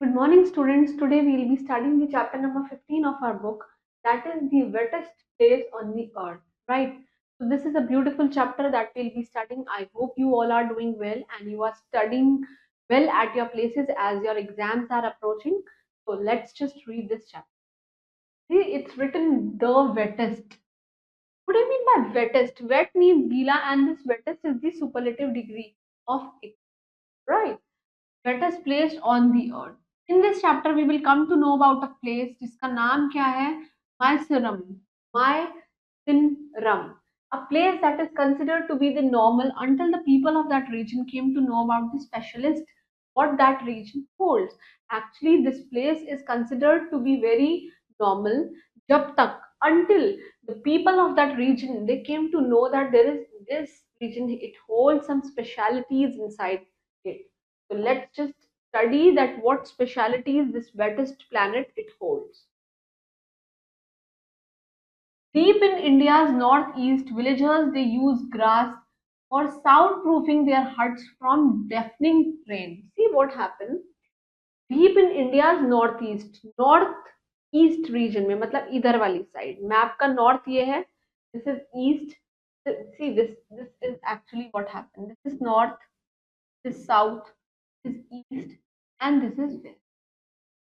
Good morning, students. Today we will be studying the chapter number 15 of our book, that is the wettest place on the earth. Right? So, this is a beautiful chapter that we'll be studying. I hope you all are doing well and you are studying well at your places as your exams are approaching. So, let's just read this chapter. See, it's written the wettest. What do you mean by wettest? Wet means gila, and this wettest is the superlative degree of it. Right? Wettest place on the earth. In this chapter, we will come to know about a place जिसका नाम क्या है? Mycenarum. Mycenarum. A place that is considered to be the normal until the people of that region came to know about the specialist what that region holds. Actually, this place is considered to be very normal जब तक until the people of that region they came to know that there is this region it holds some specialities inside it. So let's just study that what specialities this wettest planet it holds. Deep in India's northeast, villagers they use grass for soundproofing their huts from deafening rain. See what happened? Deep in India's northeast, northeast region में मतलब इधर वाली side. Map का north ये है. This is east. See this is actually what happened. This is north. This is south. This is east, and this is west.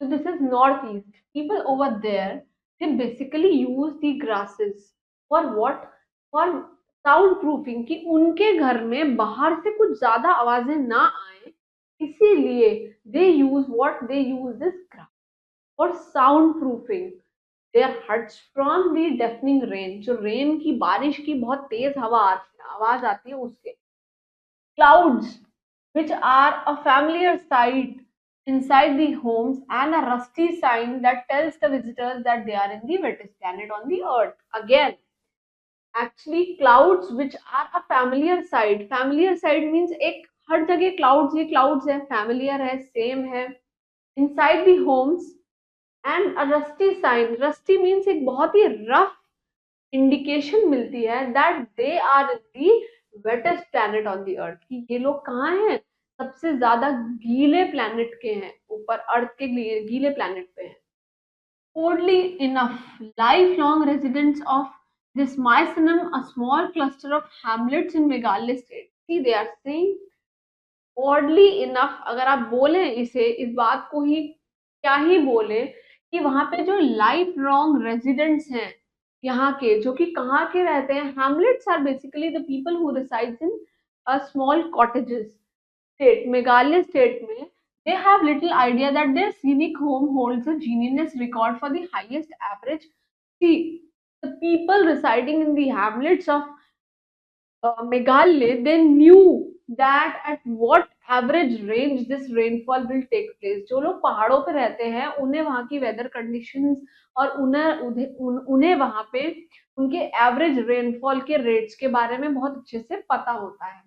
So this is northeast. People over there, they basically use the grasses for what? For soundproofing कि उनके घर में बाहर से कुछ ज्यादा आवाजें ना आए इसीलिए they use what? They use this grass for soundproofing their huts from the deafening rain. जो रेन की बारिश की बहुत तेज आवाज आती है उसके clouds, which are a familiar sight inside the homes and a rusty sign that tells the visitors that they are in the wettest planet on the earth. Again, actually, clouds which are a familiar sight means एक हर जगह clouds ही clouds है, familiar है, same है. Inside the homes and a rusty sign. Rusty means एक बहुत ही rough indication मिलती है that they are the wettest planet on the earth कि ये लोग कहाँ हैं सबसे ज्यादा गीले प्लैनेट के हैं ऊपर अर्थ के गीले प्लैनेट पे हैं. Oddly enough, lifelong residents of this Mycenarum, a small cluster of hamlets in Meghalaya state. See, they are saying oddly enough, अगर आप बोले इसे इस बात को ही क्या ही बोले कि वहां पे जो लाइफ लॉन्ग रेजिडेंट्स हैं यहाँ के जो कि कहाँ के रहते हैं hamlets are basically the people who resides in a small cottages state Meghalaya state में they have little idea that their scenic home holds a genius record for the highest average. See, the people residing in the hamlets of Meghalaya, they knew that at what average range this rainfall will take place. जो लोग पहाड़ों पे रहते हैं उन्हें वहाँ की weather conditions और उन्हें वहाँ पे उनके एवरेज रेनफॉल के रेट्स के बारे में बहुत अच्छे से पता होता है.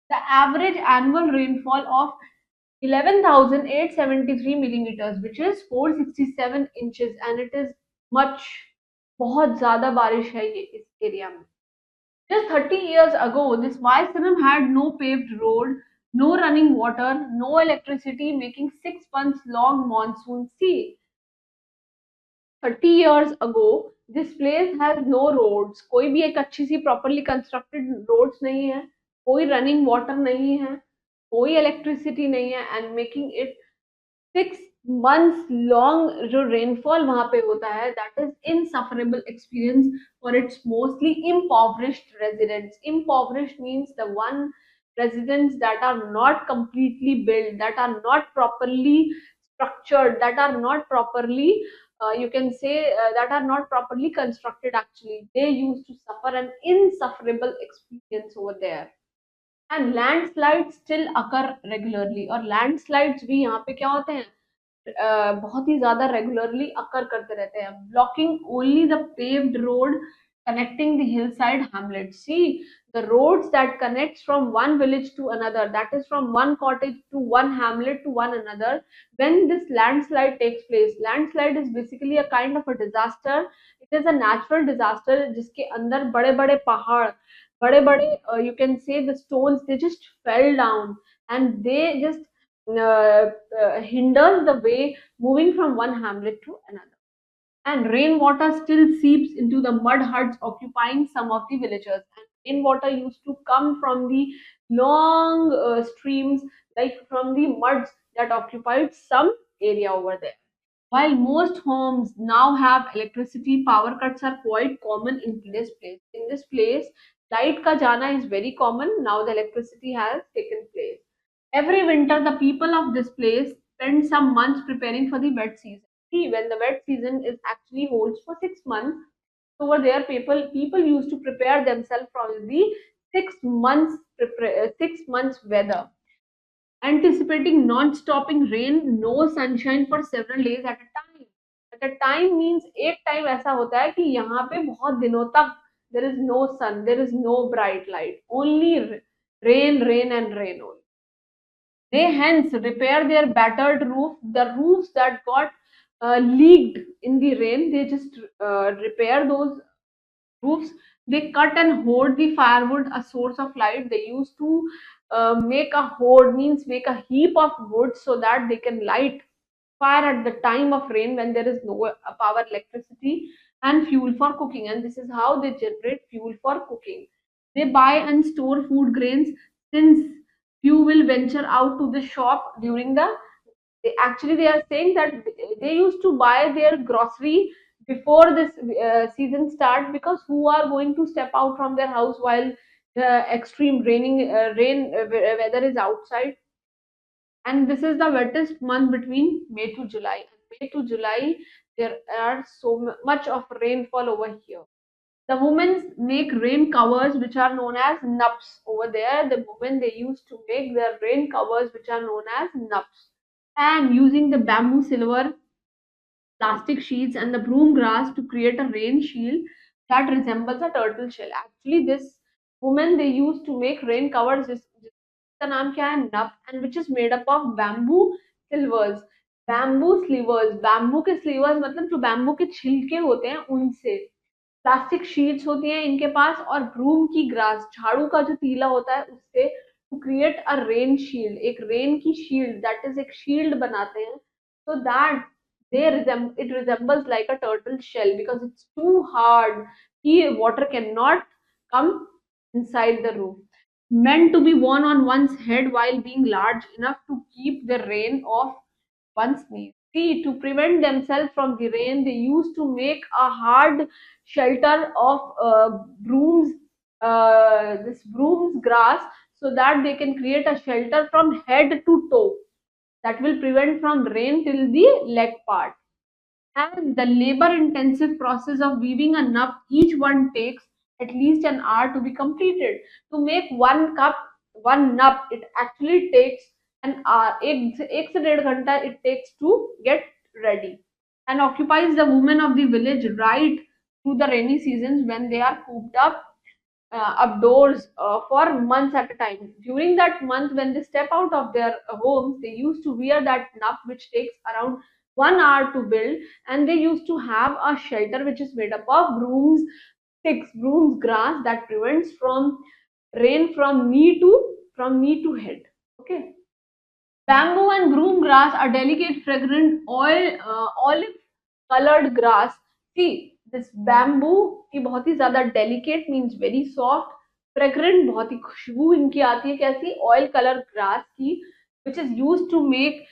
The average annual rainfall of 11,873 millimeters, which is 467 inches, and it is much बहुत ज्यादा बारिश है ये इस एरिया में. Just 30 years ago, this Mycenarum had no paved road, no running water, no electricity, making 6 months long monsoon. See, 30 years ago, this place has no roads. कोई भी एक अच्छी सी properly constructed roads नहीं है, कोई running water नहीं है, कोई electricity नहीं है, and making it 6 months long जो rainfall वहां पे होता है that is insufferable experience for its mostly impoverished residents. Impoverished means the one residents that are not completely built, that are not properly structured, that are not properly you can say that are not properly constructed. Actually they used to suffer an insufferable experience over there. And landslides still occur regularly. और landslides भी यहाँ पे क्या होते हैं बहुत ही ज्यादा regularly अकर करते रहते हैं. Blocking only the paved road connecting the hillside hamlets. See, the roads that connects from one village to another, that is from one cottage to one hamlet to one another, when this landslide takes place. Landslide is basically a kind of a disaster. It is a natural disaster जिसके अंदर बड़े बड़े पहाड़ बड़े बड़े you can say the stones they just fell down and they just hinders the way moving from one hamlet to another. And rainwater still seeps into the mud huts occupying some of the villagers. And rainwater used to come from the long streams, like from the muds that occupied some area over there. While most homes now have electricity, power cuts are quite common in this place. In this place, light ka jana is very common. Now the electricity has taken place. Every winter, the people of this place spend some months preparing for the wet season. See, when the wet season is actually holds for 6 months, over there, people used to prepare themselves for the 6 months 6 months weather, anticipating non-stopping rain, no sunshine for several days at a time. At a time means एक time ऐसा होता है कि यहाँ पे बहुत दिनों तक there is no sun, there is no bright light, only rain, rain and rain only. They hence repair their battered roof, the roofs that got leaked in the rain. They just repair those roofs. They cut and hoard the firewood, a source of light. They used to make a hoard, means make a heap of wood so that they can light fire at the time of rain when there is no power, electricity, and fuel for cooking. And this is how they generate fuel for cooking. They buy and store food grains, since few will venture out to the shop during the, actually they are saying that they used to buy their grocery before this season start, because who are going to step out from their house while the extreme weather is outside. And this is the wettest month between May to July. May to July, there are much of rainfall over here. The women make rain covers which are known as nups. Over there, the women they used to make their rain covers which are known as nups. And using the bamboo, silver, plastic sheets and the broom grass to create a rain shield that resembles a turtle shell. Actually, this woman they used to make rain covers. जिसका नाम क्या है नप, and which is made up of bamboo slivers. Bamboo slivers, bamboo के slivers मतलब जो bamboo के छिलके होते हैं उनसे, प्लास्टिक शीट्स होती हैं इनके पास, और ब्रूम की ग्रास, झाड़ू का जो तीला होता है उससे, to create a rain shield, एक रेन की शील्ड, दैट इज एक शील्ड बनाते हैं, so that it resembles like a turtle shell, because it's too hard कि water cannot come inside the roof. Meant to be worn on one's head while being large enough to keep the rain off one's knees. See, to prevent themselves from the rain, they used to make a hard shelter of this broom's grass, so that they can create a shelter from head to toe that will prevent from rain till the leg part. And the labor intensive process of weaving a nup, each one takes at least an hour to be completed. To make one nup, it actually takes an hour. एक से 1.5 घंटा it takes to get ready, and occupies the women of the village right through the rainy seasons when they are cooped up outdoors for months at a time. During that month, when they step out of their homes, they used to wear that nup, which takes around 1 hour to build, and they used to have a shelter which is made up of brooms, sticks, brooms, grass that prevents from rain from knee to head. Okay. Bamboo and broom grass are delicate, fragrant, olive colored grass. See, this bamboo की बहुत ही ज़्यादा delicate means very soft, fragrant बहुत ही खुशबू इनकी आती है कैसी, oil colored grass की, which is used to make,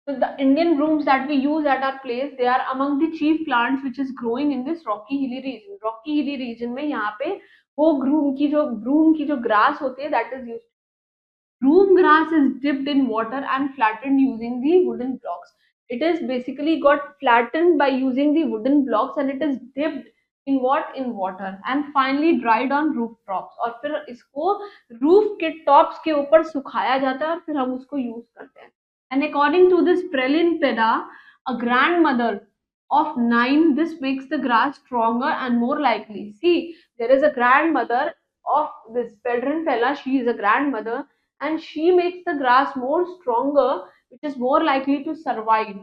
so the Indian brooms that we use at our place, they are among the chief plants which is growing in this rocky hilly region. Rocky hilly region में यहाँ पे वो broom की जो grass होती है, that is used. Broom grass is dipped in water and flattened using the wooden blocks. It is basically got flattened by using the wooden blocks, and it is dipped in what? In water, and finally dried on roof tops. और फिर इसको roof के tops के ऊपर सुखाया जाता है और फिर हम उसको use करते हैं. And according to this Prelin Peda, a grandmother of 9, this makes the grass stronger and more likely. See, there is a grandmother of this Pedrin Pella, she is a grandmother, and she makes the grass more stronger, which is more likely to survive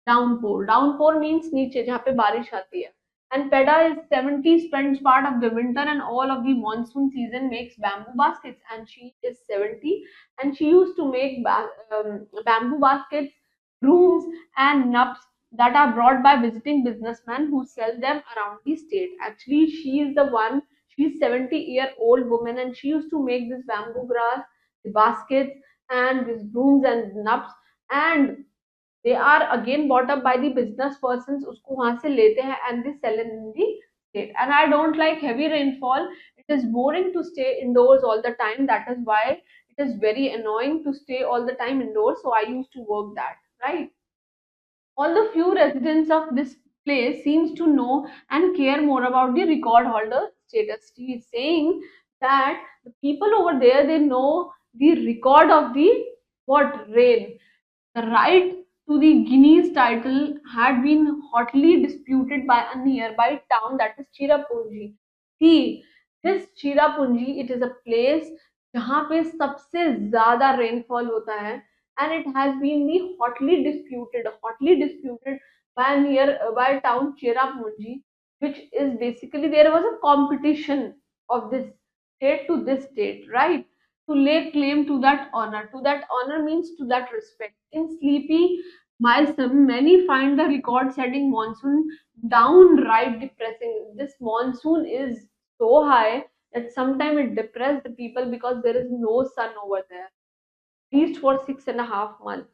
downpour. Downpour means नीचे जहाँ पे बारिश आती है. And Peda is 70, spends part of the winter and all of the monsoon season makes bamboo baskets. And she is 70 and she used to make bamboo baskets, brooms, and nuts that are brought by visiting businessmen who sell them around the state. Actually, she is the one, she's 70-year-old woman and she used to make this bamboo grass, the baskets, and these brooms and nuts. And they are again bought up by the business persons, उसको वहां से लेते हैं and they sell in the state. And I don't like heavy rainfall. It is boring to stay indoors all the time. That is why it is very annoying to stay all the time indoors. So I used to work that, right? Although few residents of this place seems to know and care more about the record holder status. He is saying that the people over there, they know the record of the what rain. The right to the Guinness title had been hotly disputed by a nearby town, that is Cherrapunji. See, this Cherrapunji, it is a place जहाँ पे सबसे ज़्यादा rainfall होता है, and it has been the hotly disputed by by town Cherrapunji, which is basically there was a competition of this state to this state, right? To lay claim to that honor. To that honor means to that respect. In sleepy Milesome, many find the record-setting monsoon downright depressing. This monsoon is so high that sometimes it depresses the people because there is no sun over there, at least for 6.5 months.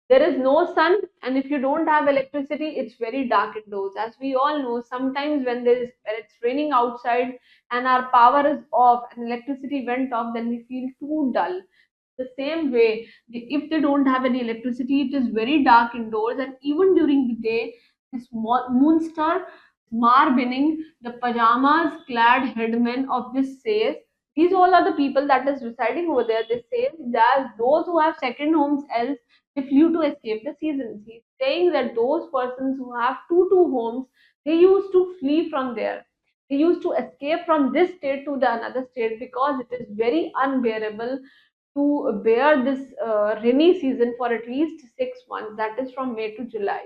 There is no sun, and if you don't have electricity, it's very dark indoors. As we all know, sometimes when it's raining outside and our power is off and electricity went off, then we feel too dull. The same way, if they don't have any electricity, it is very dark indoors, and even during the day, this moonstar Marbinning, the pajamas clad headmen of this says, these all are the people that is residing over there. They say that those who have second homes else they flew to escape the seasons. He's saying that those persons who have two homes, they used to flee from there. They used to escape from this state to the another state because it is very unbearable to bear this rainy season for at least 6 months, that is from May to July.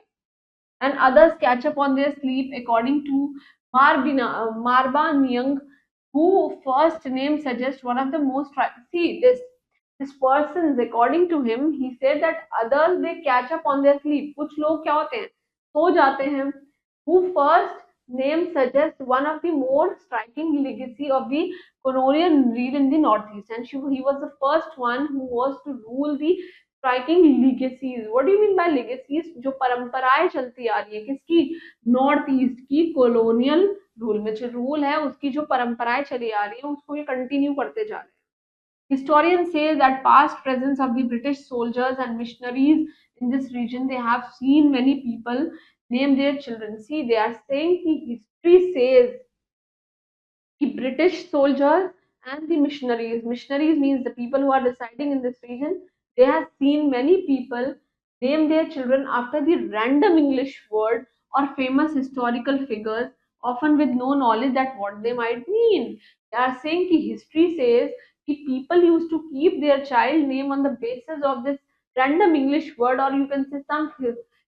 And others catch up on their sleep, according to Marba Nyang, who first name suggests one of the most see this persons, according to him, he said that others they catch up on their sleep. कुछ लोग क्या होते हैं सो जाते हैं. Who first name suggests one of the more striking legacy of the colonial rule in the northeast, and he was the first one who was to rule the striking legacies. What do you mean by legacies? जो परंपराएं चलती आ रही है किसकी north east की colonial rule में जो rule है उसकी जो परंपराएं चली आ रही है उसको ये कंटिन्यू करते जा रहे हैं. Historians say that past presence of the British soldiers and missionaries in this region, they have seen many people name their children. See, they are saying the history says the British soldiers and the missionaries. Missionaries means the people who are residing in this region. They have seen many people name their children after the random English word or famous historical figures, often with no knowledge that what they might mean. They are saying that history says that people used to keep their child name on the basis of this random English word, or you can say some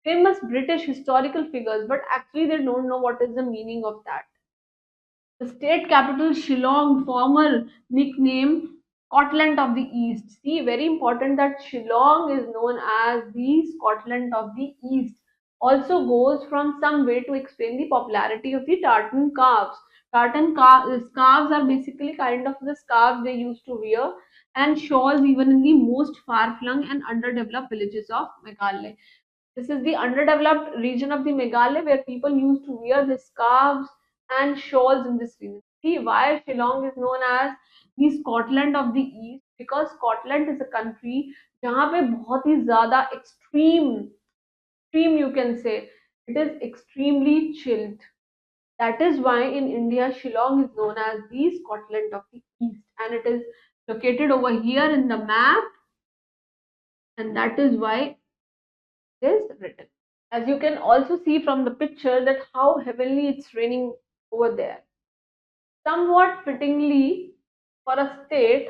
famous British historical figures, but actually they don't know what is the meaning of that. The state capital Shillong, former nickname Scotland of the East. See, very important that Shillong is known as the Scotland of the East. Also goes from some way to explain the popularity of the tartan scarves. Scarves are basically kind of the scarves they used to wear, and shawls even in the most far-flung and underdeveloped villages of Meghalaya. This is the underdeveloped region of the Meghalaya where people used to wear the scarves and shawls in this region. See why Shillong is known as the Scotland of the East, because Scotland is a country जहाँ पे बहुत ही ज़्यादा extreme you can say, it is extremely chilled. That is why in India Shillong is known as the Scotland of the East, and it is located over here in the map, and that is why it is written. As you can also see from the picture that how heavily it's raining over there. Somewhat fittingly for a state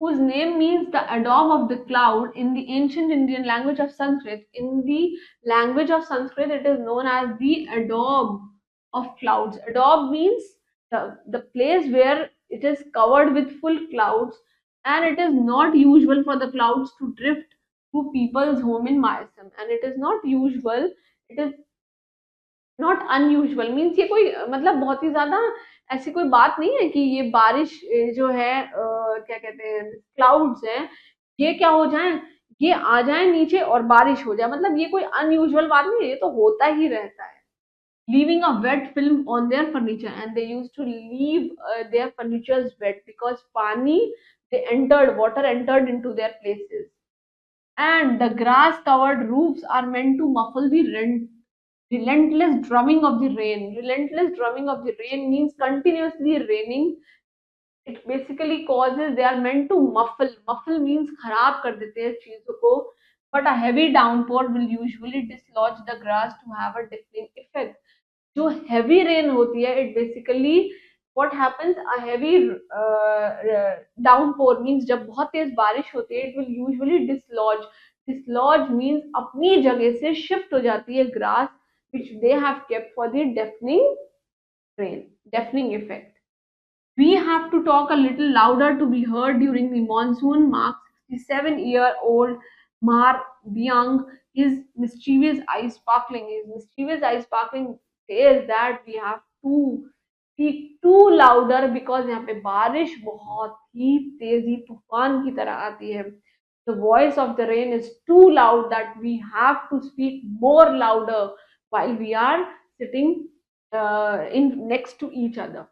whose name means the adobe of the cloud in the ancient Indian language of Sanskrit. In the language of Sanskrit, it is known as the adobe of clouds. Adobe means the place where it is covered with full clouds, and it is not usual for the clouds to drift to people's home in Mayasam. And it is not usual, it is not unusual means ये कोई मतलब बहुत ही ज्यादा ऐसी कोई बात नहीं है कि ये बारिश जो है क्या कहते हैं क्लाउड्स हैं ये क्या हो जाए ये आ जाए नीचे और बारिश हो जाए मतलब ये कोई अनयूजुअल बात नहीं है ये तो होता ही रहता है leaving a wet film on their furniture and they used to leave their furnitures wet because pani they entered water entered into their places and the grass covered roofs are meant to muffle the relentless drumming of the rain. Relentless drumming of the rain means continuously raining. It basically causes, they are meant to muffle. Muffle means खराब कर देते हैं चीजों को. But a heavy downpour will usually dislodge the grass to have a deafening effect. जो heavy rain होती है, it basically what happens, a heavy downpour means जब बहुत तेज बारिश होती है, it will usually dislodge. Dislodge means अपनी जगह से shift हो जाती है grass which they have kept for the deafening rain, deafening effect. We have to talk a little louder to be heard during the monsoon. Mark's 67-year-old Mar Byung, his mischievous eyes sparkling. His mischievous eyes sparkling says that we have to speak too louder because यहाँ पे बारिश बहुत ही तेजी तूफान की तरह आती है. The voice of the rain is too loud that we have to speak more louder while we are sitting in next to each other.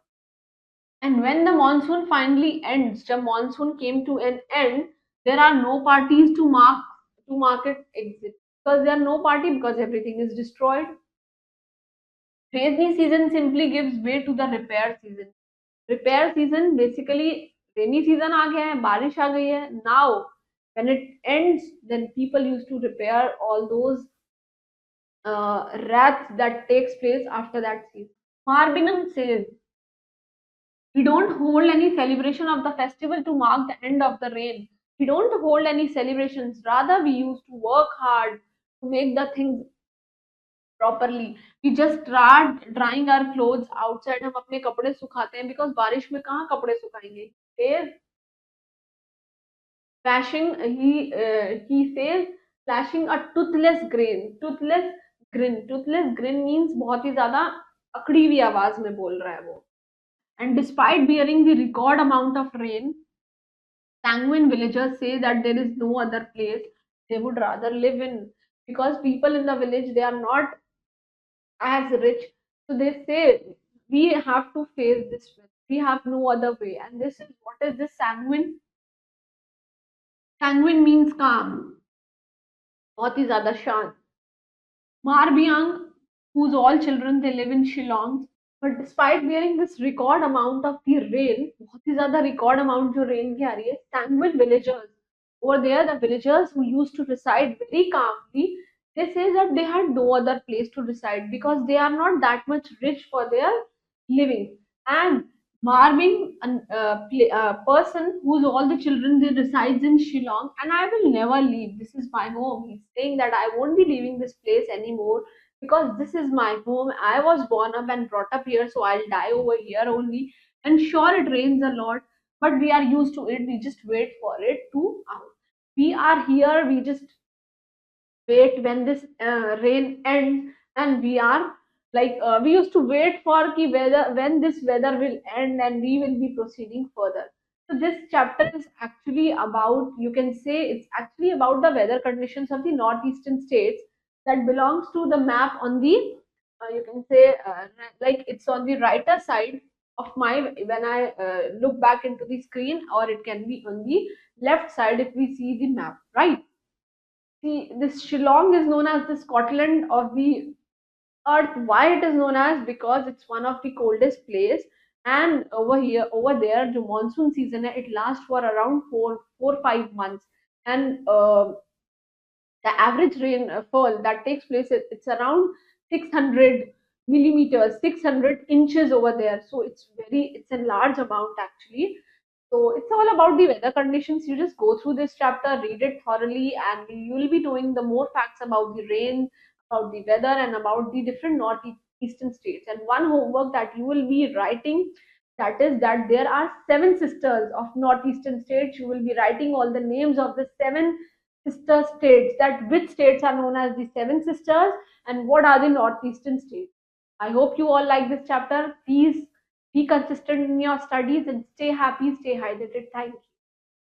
And when the monsoon finally ends, the monsoon came to an end, there are no parties to market exit because there are no party because everything is destroyed. Rainy season simply gives way to the repair season. Repair season basically rainy season आ गया है, बारिश आ गई है. Now when it ends, then people used to repair all those wrath that takes place after that season. Marbingham says we don't hold any celebration of the festival to mark the end of the rain. We don't hold any celebrations. Rather, we used to work hard to make the things properly. We just start drying our clothes outside. हम अपने कपड़े सुखाते हैं because बारिश में कहाँ कपड़े सुखाएंगे? Says flashing. He says flashing a toothless grin. Toothless grin. Toothless grin means बहुत ही ज़्यादा अकड़ी हुई आवाज में बोल रहा है वो. And despite bearing the record amount of rain, sanguine villagers say that there is no other place they would rather live in because people in the village they are not as rich. So they say we have to face this. We have no other way. And this is what is this sanguine? Sanguine means calm. बहुत ही ज़्यादा शांत. Marbyang, whose all children they live in Shillong, but despite bearing this record amount of the rain, बहुत ही ज़्यादा record amount जो rain की आ रही है, sanguine villagers over there, the villagers who used to reside very calmly, they say that they had no other place to reside because they are not that much rich for their living. And Marvin, a person whose all the children they resides in Shillong, and I will never leave. This is my home. He's saying that I won't be leaving this place anymore because this is my home. I was born up and brought up here, so I'll die over here only. And sure, it rains a lot, but we are used to it. We just wait for it to out. We are here. We just wait when this rain ends, and we are like we used to wait for ki whether when this weather will end and we will be proceeding further. So this chapter is actually about, you can say it's actually about the weather conditions of the northeastern states that belongs to the map on the you can say like it's on the righter side of my, when I look back into the screen, or it can be on the left side if we see the map, right? See, this Shillong is known as the Scotland of the earth. Why it is known as? Because it's one of the coldest place, and over there the monsoon season it lasts for around 5 months, and the average rainfall that takes place it's around 600 millimeters, 600 inches over there. So it's a large amount actually. So it's all about the weather conditions. You just go through this chapter, read it thoroughly, and you will be knowing the more facts about the rain, about the weather, and about the different northeastern states. And one homework that you will be writing, that is that there are seven sisters of northeastern states. You will be writing all the names of the seven sister states. That which states are known as the seven sisters, and what are the northeastern states. I hope you all like this chapter. Please be consistent in your studies and stay happy, stay hydrated. Thank you.